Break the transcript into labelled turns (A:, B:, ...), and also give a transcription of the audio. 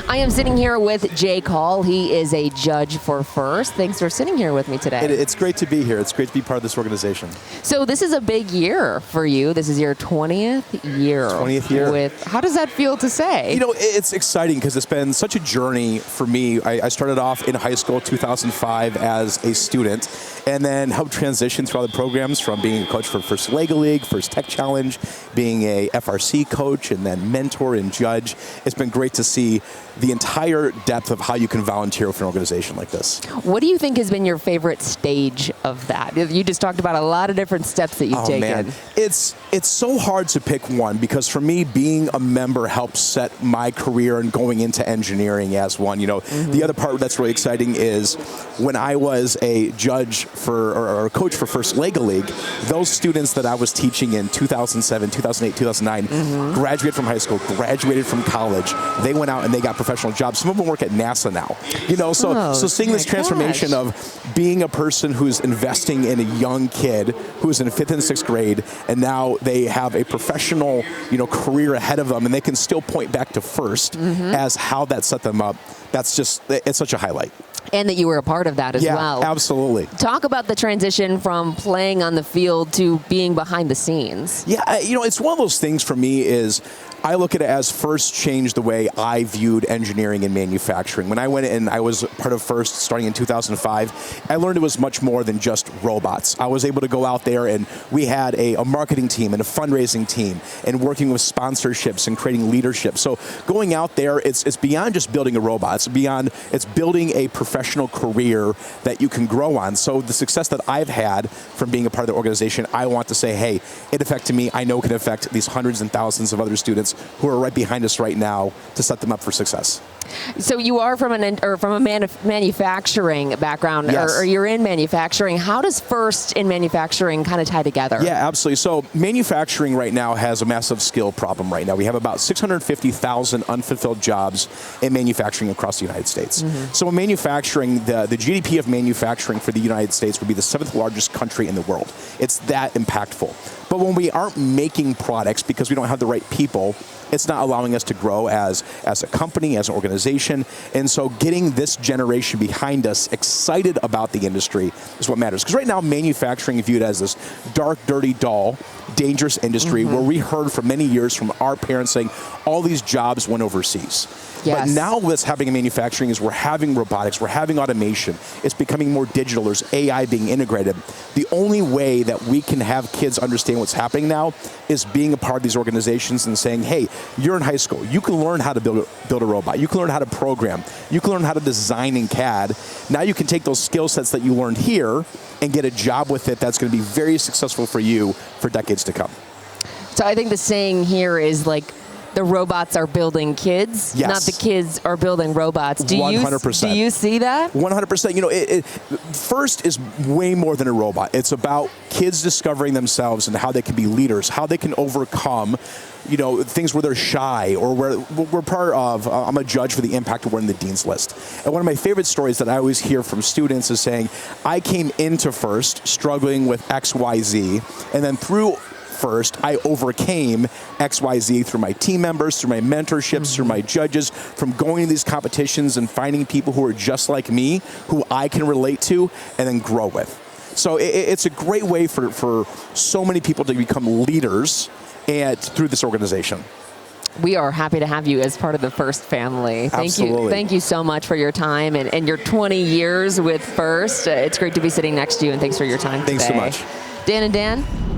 A: I am sitting here with Jake Hall. He is a judge for First. Thanks for sitting here with me today.
B: It's great to be here. It's great to be part of this organization.
A: So this is a big year for you. This is your 20th year.
B: 20th year.
A: How does that feel to say?
B: You know, it's exciting because it's been such a journey for me. I started off in high school 2005 as a student, and then helped transition through all the programs from being a coach for First Lego League, First Tech Challenge, being a FRC coach, and then mentor and judge. It's been great to see the entire depth of how you can volunteer for an organization like this.
A: What do you think has been your favorite stage of that? You just talked about a lot of different steps that you've taken.
B: Man. It's so hard to pick one because for me, being a member helps set my career and going into engineering as one. You know, the other part that's really exciting is when I was a judge or a coach for First Lego League, those students that I was teaching in 2007, 2008, 2009 graduated from high school, graduated from college. They went out and they got professional jobs. Some of them work at NASA now. You know, so seeing this transformation of being a person who's investing in a young kid who's in 5th and 6th grade, and now they have a professional, career ahead of them, and they can still point back to First as how that set them up. That's just, it's such a highlight.
A: And that you were a part of that as well.
B: Yeah, absolutely.
A: Talk about the transition from playing on the field to being behind the scenes.
B: Yeah, it's one of those things for me is I look at it as First changed the way I viewed engineering and manufacturing. When I went in, I was part of First starting in 2005. I learned it was much more than just robots. I was able to go out there and we had a marketing team and a fundraising team and working with sponsorships and creating leadership. So going out there, it's beyond just building a robot. It's building a professional career that you can grow on. So the success that I've had from being a part of the organization, I want to say, hey, it affected me. I know it can affect these hundreds and thousands of other students who are right behind us right now to set them up for success.
A: So you are from a manufacturing background,
B: yes.
A: or you're in manufacturing. How does First in manufacturing kind of tie together?
B: Yeah, absolutely. So manufacturing right now has a massive skill problem right now. We have about 650,000 unfulfilled jobs in manufacturing across the United States. So in manufacturing, the GDP of manufacturing for the United States would be the 7th largest country in the world. It's that impactful. But when we aren't making products because we don't have the right people, it's not allowing us to grow as a company, as an organization. And so getting this generation behind us excited about the industry is what matters. Because right now, manufacturing is viewed as this dark, dirty, dull, dangerous industry where we heard for many years from our parents saying all these jobs went overseas.
A: Yes.
B: But now what's happening in manufacturing is we're having robotics, we're having automation. It's becoming more digital. There's AI being integrated. The only way that we can have kids understand what's happening now is being a part of these organizations and saying, hey, you're in high school. You can learn how to build a robot. You can learn how to program. You can learn how to design in CAD. Now you can take those skill sets that you learned here and get a job with it that's going to be very successful for you for decades to come.
A: So I think the saying here is like, the robots are building kids, not the kids are building robots.
B: 100%.
A: Do you see that?
B: 100%. First is way more than a robot. It's about kids discovering themselves and how they can be leaders, how they can overcome things where they're shy or where we're part of, I'm a judge for the impact award in the Dean's List. And one of my favorite stories that I always hear from students is saying, I came into First struggling with X, Y, Z, and then through First, I overcame XYZ through my team members, through my mentorships, through my judges, from going to these competitions and finding people who are just like me, who I can relate to, and then grow with. So it's a great way for so many people to become leaders through this organization.
A: We are happy to have you as part of the First family.
B: Absolutely.
A: Thank you so much for your time and your 20 years with First. It's great to be sitting next to you, and thanks for your time today.
B: Thanks so much.
A: Dan and Dan.